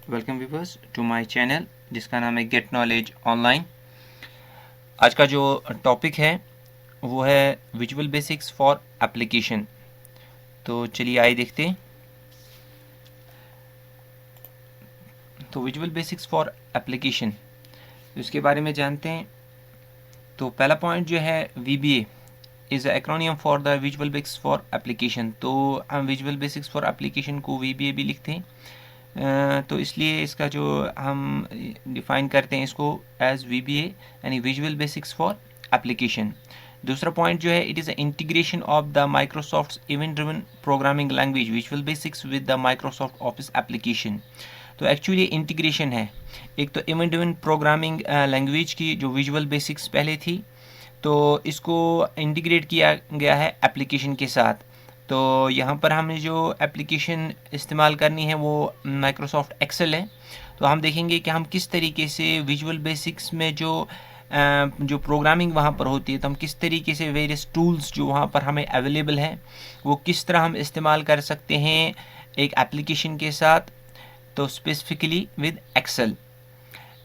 Welcome viewers to my channel जिसका नाम है गेट नॉलेज ऑनलाइन। आज का जो टॉपिक है वो है विजुअल बेसिक्स फॉर एप्लीकेशन। तो चलिए आइए देखते हैं। तो विजुअल बेसिक्स फॉर एप्लीकेशन इसके बारे में जानते हैं। तो पहला पॉइंट जो है VBA is acromion for the visual basics for application. तो हम विजुअल बेसिक्स फॉर एप्लीकेशन को VBA भी लिखते हैं। तो इसलिए इसका जो हम डिफ़ाइन करते हैं इसको एज VBA यानी विजुअल बेसिक्स फॉर एप्लीकेशन। दूसरा पॉइंट जो है it is integration of the Microsoft event driven programming language visual basics with the Microsoft office application. तो एक्चुअली इंटीग्रेशन है। एक तो इवेंट ड्रिवन प्रोग्रामिंग लैंग्वेज की जो विजुअल बेसिक्स पहले थी, तो इसको इंटीग्रेट किया गया है एप्लीकेशन के साथ। तो यहाँ पर हमें जो एप्लीकेशन इस्तेमाल करनी है वो माइक्रोसॉफ्ट एक्सेल है। तो हम देखेंगे कि हम किस तरीके से विजुअल बेसिक्स में जो प्रोग्रामिंग वहाँ पर होती है, तो हम किस तरीके से वेरियस टूल्स जो वहाँ पर हमें अवेलेबल हैं वो किस तरह हम इस्तेमाल कर सकते हैं एक एप्लीकेशन के साथ, तो specifically with excel.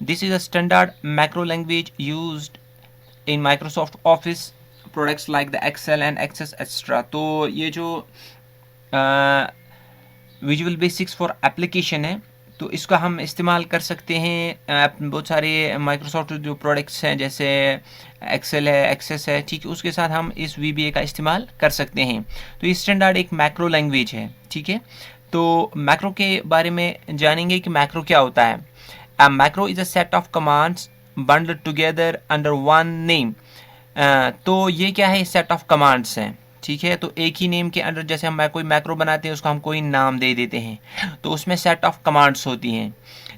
This is a standard macro language used in Microsoft office products like the excel and access extra. तो ये जो विजुअल बेसिक्स फॉर एप्लीकेशन है तो इसका हम इस्तेमाल कर सकते हैं बहुत सारे माइक्रोसॉफ्ट जो प्रोडक्ट्स हैं जैसे एक्सेल है, एक्सेस है, ठीक है, उसके साथ हम इस VBA का इस्तेमाल कर सकते हैं। तो ये स्टैंडर्ड एक मैक्रो लैंग्वेज है, ठीक है। तो मैक्रो के बारे में जानेंगे कि मैक्रो क्या होता है। A macro is a set of commands bundled together under one name। तो ये क्या है, सेट ऑफ कमांड्स हैं, ठीक है। तो एक ही नेम के अंडर जैसे हम कोई मैक्रो बनाते हैं उसको हम कोई नाम दे देते हैं, तो उसमें सेट ऑफ कमांड्स होती हैं।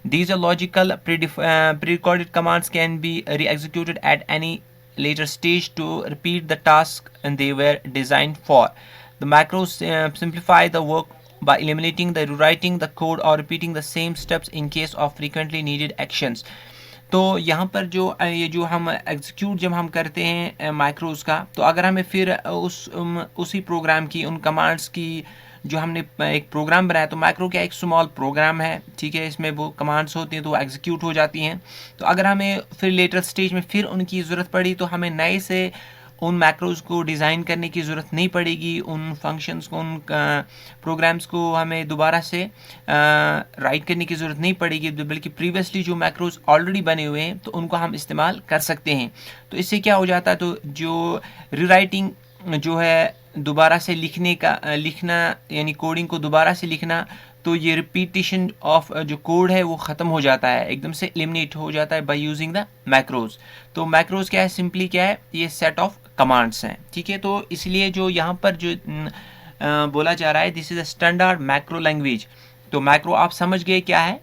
These are logical pre-recorded commands can be re-executed at any later stage to repeat the task they were designed for. The macros simplify the work by eliminating the rewriting the code or repeating the same steps in case of frequently needed actions। तो यहाँ पर जो ये जो हम execute जब हम करते हैं माइक्रोज का, तो अगर हमें फिर उसी प्रोग्राम की उन कमांड्स की जो हमने एक प्रोग्राम बनाया, तो माइक्रो क्या एक स्मॉल प्रोग्राम है, ठीक है, इसमें वो कमांड्स होती हैं तो वो एग्जीक्यूट हो जाती हैं। तो अगर हमें फिर लेटर स्टेज में फिर उनकी ज़रूरत पड़ी तो हमें नए से उन मैक्रोज को डिज़ाइन करने की ज़रूरत नहीं पड़ेगी, उन फंक्शंस को, उन प्रोग्राम्स को हमें दोबारा से राइट करने की ज़रूरत नहीं पड़ेगी, बल्कि प्रीवियसली जो मैक्रोज ऑलरेडी बने हुए हैं तो उनको हम इस्तेमाल कर सकते हैं। तो इससे क्या हो जाता है, तो जो रीराइटिंग जो है दोबारा से लिखना यानी कोडिंग को दोबारा से लिखना, तो ये रिपीटिशन ऑफ जो कोड है वो ख़त्म हो जाता है, एकदम से एलिमिनेट हो जाता है बाय यूजिंग द मैक्रोज। तो मैक्रोज क्या है, सिंपली क्या है, ये सेट ऑफ कमांड्स हैं, ठीक है। तो इसलिए जो यहाँ पर जो बोला जा रहा है this is a standard macro language. तो मैक्रो आप समझ गए क्या है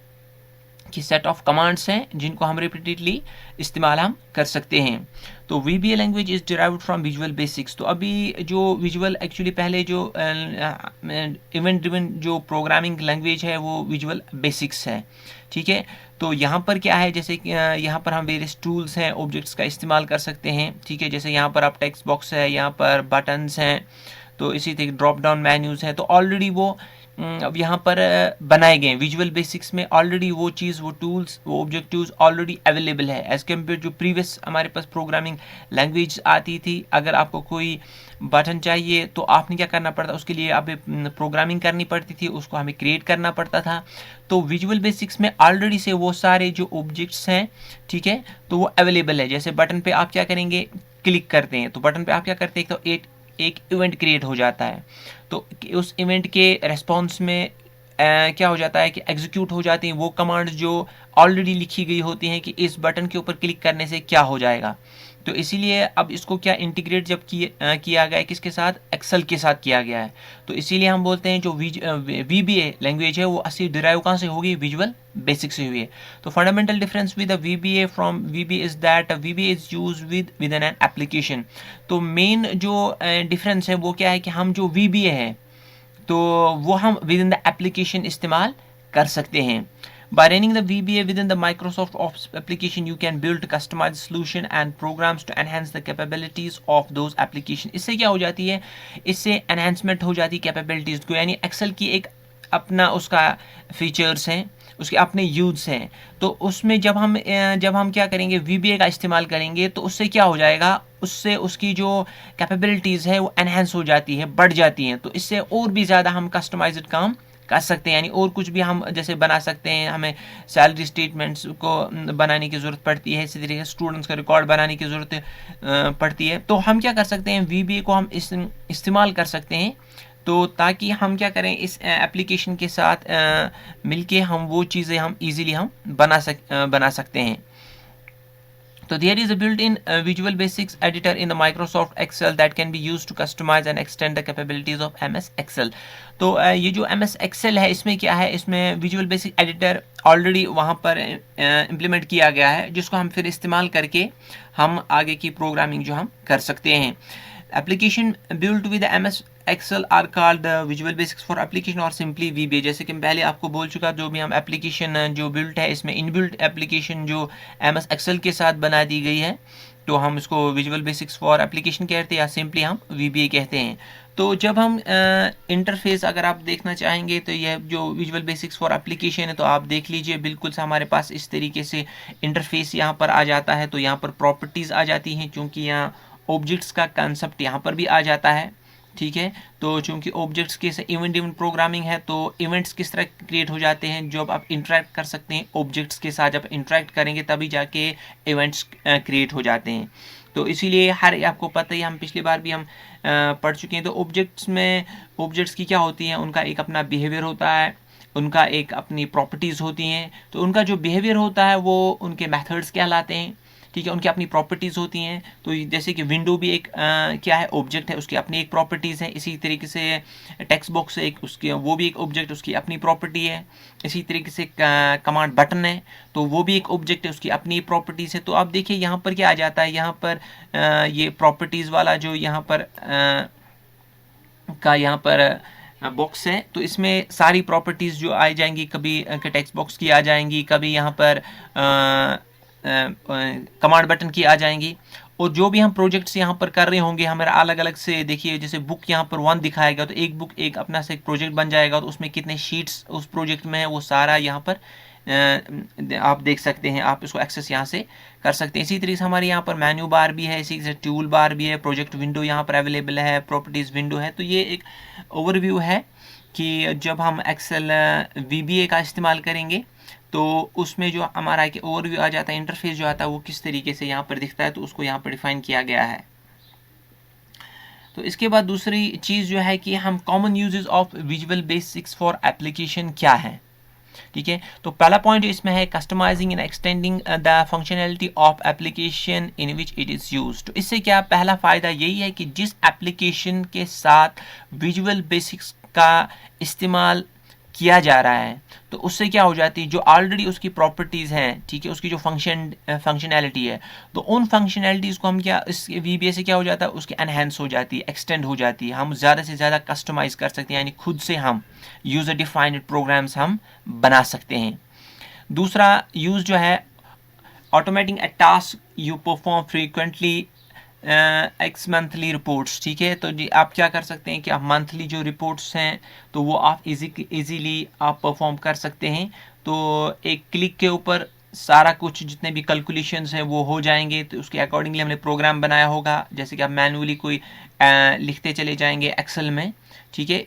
कि सेट ऑफ कमांड्स हैं जिनको हम रिपीटेडली इस्तेमाल हम कर सकते हैं। तो VBA language is derived from visual basics. तो अभी जो विजुअल एक्चुअली पहले जो इवेंट ड्रिवन जो प्रोग्रामिंग लैंग्वेज है वो विजुअल बेसिक्स है, ठीक है। तो यहाँ पर क्या है, जैसे यहाँ पर हम वेरियस टूल्स हैं, ऑब्जेक्ट्स का इस्तेमाल कर सकते हैं, ठीक है। जैसे यहाँ पर आप टेक्स्ट बॉक्स है, यहाँ पर बटन्स हैं, तो इसी तरह ड्रॉप डाउन मेन्यूज़ हैं, तो ऑलरेडी वो अब यहाँ पर बनाए गए विजुअल बेसिक्स में ऑलरेडी वो चीज़, वो टूल्स, वो ऑब्जेक्टिव्स ऑलरेडी अवेलेबल है एज़ कम्पेयर जो प्रीवियस हमारे पास प्रोग्रामिंग लैंग्वेज आती थी। अगर आपको कोई बटन चाहिए तो आपने क्या करना पड़ता, उसके लिए आप प्रोग्रामिंग करनी पड़ती थी, उसको हमें क्रिएट करना पड़ता था। तो विजुअल बेसिक्स में ऑलरेडी से वो सारे जो ऑब्जेक्ट्स हैं, ठीक है, तो वो अवेलेबल है। जैसे बटन पे आप क्या करेंगे, क्लिक करते हैं, तो बटन पे आप क्या करते हैं, तो एक इवेंट क्रिएट हो जाता है। तो उस इवेंट के रेस्पॉन्स में क्या हो जाता है कि एग्जीक्यूट हो जाती हैं वो कमांड्स जो ऑलरेडी लिखी गई होती हैं कि इस बटन के ऊपर क्लिक करने से क्या हो जाएगा। तो इसीलिए अब इसको क्या इंटीग्रेट जब किया गया है, किसके साथ, एक्सेल के साथ किया गया है। तो इसीलिए हम बोलते हैं जो VBA लैंग्वेज है वो असली डिराइव कहाँ से होगी, विजुअल बेसिक से हुई है। तो fundamental difference with VBA from VBA is that VBA is use with an application. तो मेन जो डिफरेंस है वो क्या है कि हम जो VBA है तो वो हम विद इन द एप्लीकेशन इस्तेमाल कर सकते हैं। By running the VBA within the Microsoft Office application, you can build customized solution and programs to enhance the capabilities of those application। इससे क्या हो जाती है, इससे enhancement हो जाती है capabilities को, यानी Excel की एक अपना उसका फीचर्स हैं, उसके अपने यूज़ हैं। तो उसमें जब हम क्या करेंगे, VBA का इस्तेमाल करेंगे, तो उससे क्या हो जाएगा, उससे उसकी जो कैपेबिलिटीज़ है वो एनहेंस हो जाती है, बढ़ जाती हैं। तो इससे और भी ज़्यादा हम कस्टमाइज्ड काम कर सकते हैं, यानी और कुछ भी हम जैसे बना सकते हैं। हमें सैलरी स्टेटमेंट्स को बनाने की ज़रूरत पड़ती है, इसी तरीके से स्टूडेंट्स का रिकॉर्ड बनाने की ज़रूरत पड़ती है। तो हम क्या कर सकते हैं, VBA को हम इस्तेमाल कर सकते हैं। तो ताकि हम क्या करें, इस एप्लीकेशन के साथ मिलके हम वो चीज़ें हम इजीली हम बना सकते हैं। So there is a built-in Visual Basics editor in the Microsoft Excel that can be used to customize and extend the capabilities of MS Excel. तो ये जो MS Excel है, इसमें क्या है, इसमें Visual Basic Editor ऑलरेडी वहाँ पर इम्प्लीमेंट किया गया है, जिसको हम फिर इस्तेमाल करके हम आगे की प्रोग्रामिंग जो हम कर सकते हैं। Application built with the MS Excel are called the Visual Basics for Application और simply VBA। जैसे कि पहले आपको बोल चुका, जो भी हम एप्लीकेशन जो बिल्ट है, इसमें इनबिल्ट एप्लीकेशन जो MS Excel के साथ बना दी गई है, तो हम इसको विजुअल बेसिक्स फॉर एप्लीकेशन कहते हैं या सिंपली हम VBA कहते हैं। तो जब हम इंटरफेस अगर आप देखना चाहेंगे, तो यह जो विजुअल बेसिक्स फॉर एप्लीकेशन है, तो आप देख लीजिए, बिल्कुल से हमारे पास इस तरीके से इंटरफेस यहाँ पर आ जाता है। तो यहाँ पर प्रॉपर्टीज़ आ जाती हैं, क्योंकि यहाँ ऑब्जेक्ट्स का कंसेप्ट यहाँ पर भी आ जाता है, ठीक है। तो चूंकि ऑब्जेक्ट्स के से इवेंट प्रोग्रामिंग है, तो इवेंट्स किस तरह क्रिएट हो जाते हैं, जब आप इंटरेक्ट कर सकते हैं ऑब्जेक्ट्स के साथ, जब इंटरेक्ट करेंगे तभी जाके इवेंट्स क्रिएट हो जाते हैं। तो इसीलिए आपको पता ही, हम पिछली बार भी हम पढ़ चुके हैं। तो ऑब्जेक्ट्स की क्या होती हैं, उनका एक अपना बिहेवियर होता है, उनका एक अपनी प्रॉपर्टीज़ होती हैं। तो उनका जो बिहेवियर होता है वो उनके मेथड्स कहलाते हैं, ठीक है। उनकी अपनी प्रॉपर्टीज़ होती हैं। तो जैसे कि विंडो भी एक क्या है, ऑब्जेक्ट है, उसकी अपनी एक प्रॉपर्टीज़ हैं। इसी तरीके से टेक्स्ट बॉक्स एक उसकी, वो भी एक ऑब्जेक्ट, उसकी अपनी प्रॉपर्टी है। इसी तरीके से कमांड बटन है, तो वो भी एक ऑब्जेक्ट है, उसकी अपनी प्रॉपर्टीज़ है। तो आप देखिए यहाँ पर क्या आ जाता है, यहाँ पर ये प्रॉपर्टीज़ वाला जो यहाँ पर बॉक्स है, तो इसमें सारी प्रॉपर्टीज़ जो आ जाएंगी, कभी टेक्स्ट बॉक्स की आ जाएंगी, कभी यहाँ पर कमांड बटन की आ जाएंगी। और जो भी हम प्रोजेक्ट्स यहाँ पर कर रहे होंगे, हमारा अलग अलग से देखिए, जैसे बुक यहाँ पर 1 दिखाएगा, तो एक बुक एक अपना से एक प्रोजेक्ट बन जाएगा। तो उसमें कितने शीट्स उस प्रोजेक्ट में है, वो सारा यहाँ पर आप देख सकते हैं, आप इसको एक्सेस यहाँ से कर सकते हैं। इसी तरीके से हमारे यहाँ पर मेन्यू बार भी है, इसी से टूल बार भी है, प्रोजेक्ट विंडो यहाँ पर अवेलेबल है, प्रॉपर्टीज़ विंडो है। तो ये एक ओवरव्यू है कि जब हम एक्सेल VBA का इस्तेमाल करेंगे, तो उसमें जो हमारा एक ओवरव्यू आ जाता है, इंटरफेस जो आता है वो किस तरीके से यहाँ पर दिखता है, तो उसको यहाँ पर डिफाइन किया गया है। तो इसके बाद दूसरी चीज़ जो है कि हम common uses of visual basics for application क्या है, ठीक है। तो पहला पॉइंट जो इसमें है, customising and extending the functionality of application in which it is use. तो इससे क्या पहला फ़ायदा यही है कि जिस एप्लीकेशन के साथ विजुअल बेसिक्स का इस्तेमाल किया जा रहा है, तो उससे क्या हो जाती है, जो ऑलरेडी उसकी प्रॉपर्टीज़ हैं, ठीक है, उसकी जो फंक्शनैलिटी है, तो उन फंक्शनैलिटीज़ को हम क्या, इस VBA से क्या हो जाता है, उसकी एनहेंस हो जाती है, एक्सटेंड हो जाती है। हम ज़्यादा से ज़्यादा कस्टमाइज़ कर सकते हैं, यानी खुद से हम यूज़र डिफाइंड प्रोग्राम्स हम बना सकते हैं। दूसरा यूज़ जो है, automating a task you perform frequently x monthly reports, ठीक है। तो जी आप क्या कर सकते हैं कि आप मंथली जो रिपोर्ट्स हैं, तो वो आप इजीली आप परफॉर्म कर सकते हैं। तो एक क्लिक के ऊपर सारा कुछ जितने भी कैलकुलेशंस हैं वो हो जाएंगे। तो उसके अकॉर्डिंगली हमने प्रोग्राम बनाया होगा, जैसे कि आप मैनुअली कोई लिखते चले जाएंगे एक्सेल में, ठीक है।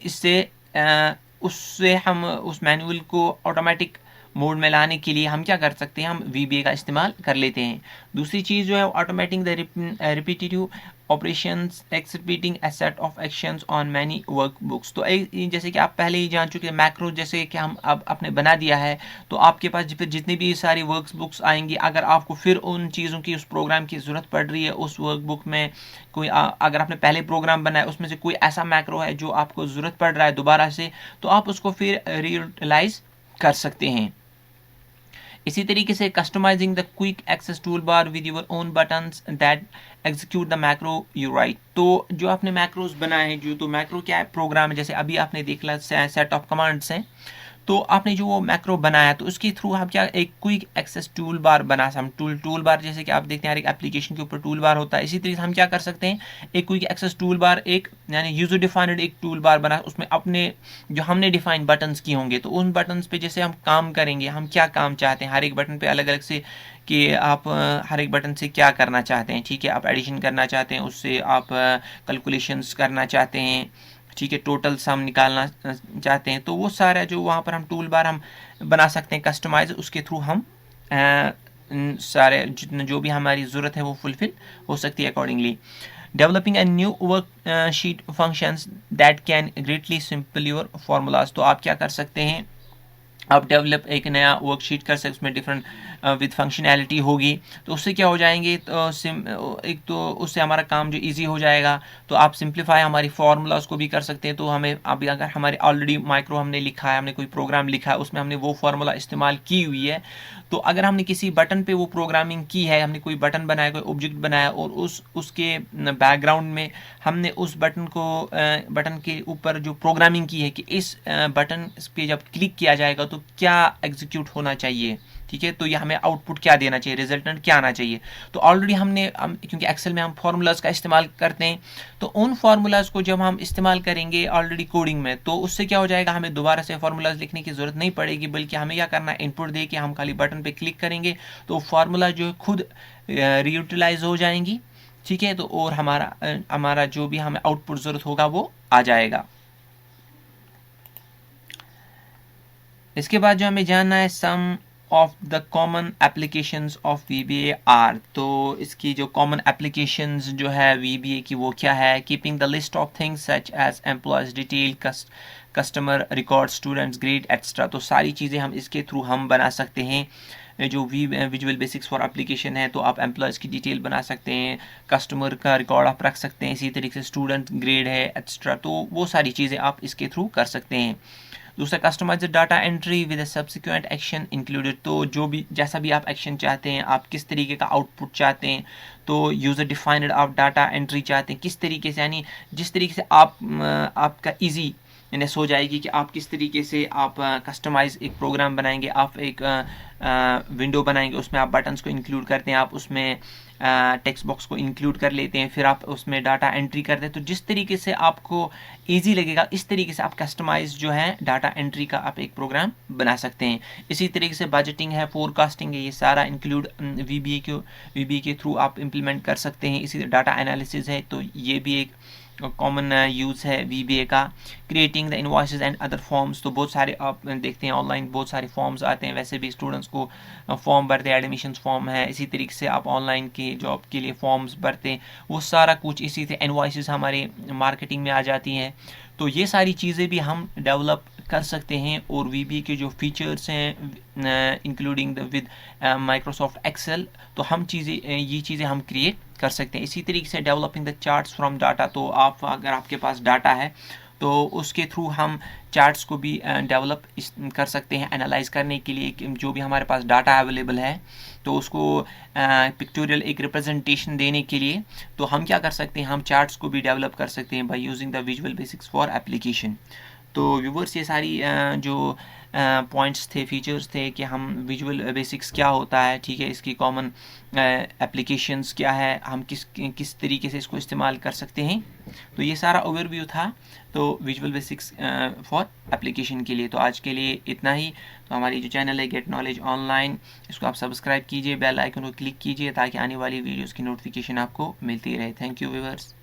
उससे हम उस मैनुअल को ऑटोमेटिक मोड में लाने के लिए हम क्या कर सकते हैं, हम VBA का इस्तेमाल कर लेते हैं। दूसरी चीज़ जो है, automating the repetitive operations executing a set of actions on many work books. तो जैसे कि आप पहले ही जान चुके हैं, मैक्रो जैसे कि हम अब आपने बना दिया है, तो आपके पास फिर जितनी भी सारी वर्क बुक्स आएंगी, अगर आपको फिर उन चीज़ों की, उस प्रोग्राम की ज़रूरत पड़ रही है, उस वर्क बुक में कोई अगर आपने पहले प्रोग्राम बनाया, उसमें से कोई ऐसा मैक्रो है जो आपको ज़रूरत पड़ रहा है दोबारा से, तो आप उसको फिर रीयूटिलाइज कर सकते हैं। इसी तरीके से customising the quick access toolbar with your own buttons that execute the macro you write. तो जो आपने मैक्रोज बनाए हैं, जो तो मैक्रो क्या है, प्रोग्राम है, जैसे अभी आपने देखा सेट ऑफ कमांड्स हैं, तो आपने जो वो मैक्रो बनाया तो उसके थ्रू हम क्या एक क्विक एक्सेस टूल बार बना सकते हैं। टूल बार जैसे कि आप देखते हैं हर एक एप्लीकेशन के ऊपर टूल बार होता है, इसी तरीके से हम क्या कर सकते हैं एक क्विक एक्सेस टूल बार, एक यानी यूजर डिफाइंड एक टूल बार बना, उसमें अपने जो हमने डिफाइन बटन्स की होंगे तो उन बटन्स पे जैसे हम काम करेंगे, हम क्या काम चाहते हैं, हर एक बटन पे अलग अलग से कि आप हर एक बटन से क्या करना चाहते हैं, ठीक है, आप एडिशन करना चाहते हैं, उससे आप कैलकुलेशंस करना चाहते हैं, ठीक है, टोटल सम निकालना चाहते हैं, तो वो सारा जो वहाँ पर हम टूल बार हम बना सकते हैं कस्टमाइज, उसके थ्रू हम सारे जितने जो भी हमारी ज़रूरत है वो फुलफिल हो सकती है accordingly. Developing a new worksheet functions that can greatly simple your formulas, तो आप क्या कर सकते हैं, आप डेवलप एक नया वर्कशीट कर सकते, उसमें डिफरेंट विद फंक्शनैलिटी होगी, तो उससे क्या हो जाएंगे, तो एक तो उससे हमारा काम जो इजी हो जाएगा, तो आप सिंप्लीफाई हमारी फार्मूलाज को भी कर सकते हैं। तो हमें अभी अगर हमारे ऑलरेडी माइक्रो हमने लिखा है, हमने कोई प्रोग्राम लिखा है, उसमें हमने वो फार्मूला इस्तेमाल की हुई है, तो अगर हमने किसी बटन पे वो प्रोग्रामिंग की है, हमने कोई बटन बनाया, कोई ऑब्जेक्ट बनाया और उसके बैकग्राउंड में हमने उस बटन के ऊपर जो प्रोग्रामिंग की है कि इस बटन पे जब क्लिक किया जाएगा तो क्या एग्जीक्यूट होना चाहिए, ठीक है, तो ये हमें आउटपुट क्या देना चाहिए, रिजल्टेंट क्या आना चाहिए, तो ऑलरेडी क्योंकि एक्सेल में हम फार्मूलाज का इस्तेमाल करते हैं, तो उन फार्मूलाज को जब हम इस्तेमाल करेंगे ऑलरेडी कोडिंग में, तो उससे क्या हो जाएगा, हमें दोबारा से फार्मूलाज लिखने की जरूरत नहीं पड़ेगी, बल्कि हमें क्या करना है, इनपुट दे के हम खाली बटन पे क्लिक करेंगे तो फार्मूला जो है खुद रीयूटिलाइज हो जाएंगी, ठीक है, तो और हमारा जो भी हमें आउटपुट जरूरत होगा वो आ जाएगा। इसके बाद जो हमें जानना है some of the common applications of VBA, तो इसकी जो कॉमन एप्लीकेशंस जो है VBA की वो क्या है, keeping the list of things such as employees detail, customer record, students grade extra, तो सारी चीज़ें हम इसके थ्रू हम बना सकते हैं। जो विजुअल बेसिक्स फॉर एप्लीकेशन है, तो आप एम्प्लॉयज़ की डिटेल बना सकते हैं, कस्टमर का रिकॉर्ड आप रख सकते हैं, इसी तरीके से स्टूडेंट ग्रेड है एक्स्ट्रा, तो वो सारी चीज़ें आप इसके थ्रू कर सकते हैं। दूसरा customise data entry with subsequent action included, तो जो भी जैसा भी आप एक्शन चाहते हैं, आप किस तरीके का आउटपुट चाहते हैं, तो यूज़र डिफाइंड आप डाटा एंट्री चाहते हैं किस तरीके से, यानी जिस तरीके से आपका ईजी यानी हो जाएगी कि आप किस तरीके से आप कस्टमाइज एक प्रोग्राम बनाएंगे, आप एक विंडो बनाएंगे, उसमें आप बटन्स को इंक्लूड करते हैं, आप उसमें टेक्स्ट बॉक्स को इंक्लूड कर लेते हैं, फिर आप उसमें डाटा एंट्री करते हैं, तो जिस तरीके से आपको इजी लगेगा इस तरीके से आप कस्टमाइज जो है डाटा एंट्री का आप एक प्रोग्राम बना सकते हैं। इसी तरीके से बजटिंग है, फोरकास्टिंग है, ये सारा इंक्लूड VBA के थ्रू आप इम्प्लीमेंट कर सकते हैं। इसी डाटा एनालिसिस है, तो ये भी एक कॉमन यूज़ है VBA का। Creating the invoices and other forms, तो बहुत सारे आप देखते हैं ऑनलाइन बहुत सारे फॉर्म्स आते हैं, वैसे भी स्टूडेंट्स को फॉर्म भरते हैं, एडमिशन फॉर्म है, इसी तरीके से आप ऑनलाइन के जॉब के लिए फॉर्म्स भरते हैं, वो सारा कुछ इसी से इनवॉइसेस हमारे मार्केटिंग में आ जाती हैं। तो ये सारी चीज़ें भी हम डेवलप कर सकते हैं, और VBA के जो फीचर्स हैं इंक्लूडिंग विद माइक्रोसॉफ्ट एक्सेल, तो ये चीज़ें हम क्रिएट कर सकते हैं। इसी तरीके से developing the charts from data, तो आप अगर आपके पास डाटा है तो उसके थ्रू हम चार्ट्स को भी डेवलप कर सकते हैं एनालाइज करने के लिए, जो भी हमारे पास डाटा अवेलेबल है तो उसको पिक्टोरियल एक रिप्रेजेंटेशन देने के लिए, तो हम क्या कर सकते हैं, हम चार्ट्स को भी डेवलप कर सकते हैं by using the visual basics for application. तो व्यूवर्स ये सारी जो पॉइंट्स थे, फीचर्स थे कि हम विजुअल बेसिक्स क्या होता है, ठीक है, इसकी कॉमन एप्लीकेशंस क्या है, हम किस तरीके से इसको इस्तेमाल कर सकते हैं, तो ये सारा ओवरव्यू था तो विजुअल बेसिक्स फॉर एप्लीकेशन के लिए। तो आज के लिए इतना ही। तो हमारी जो चैनल है गेट नॉलेज ऑनलाइन, इसको आप सब्सक्राइब कीजिए, बेल आइकन को क्लिक कीजिए ताकि आने वाली वीडियोज़ की नोटिफिकेशन आपको मिलती रहे। Thank you viewers.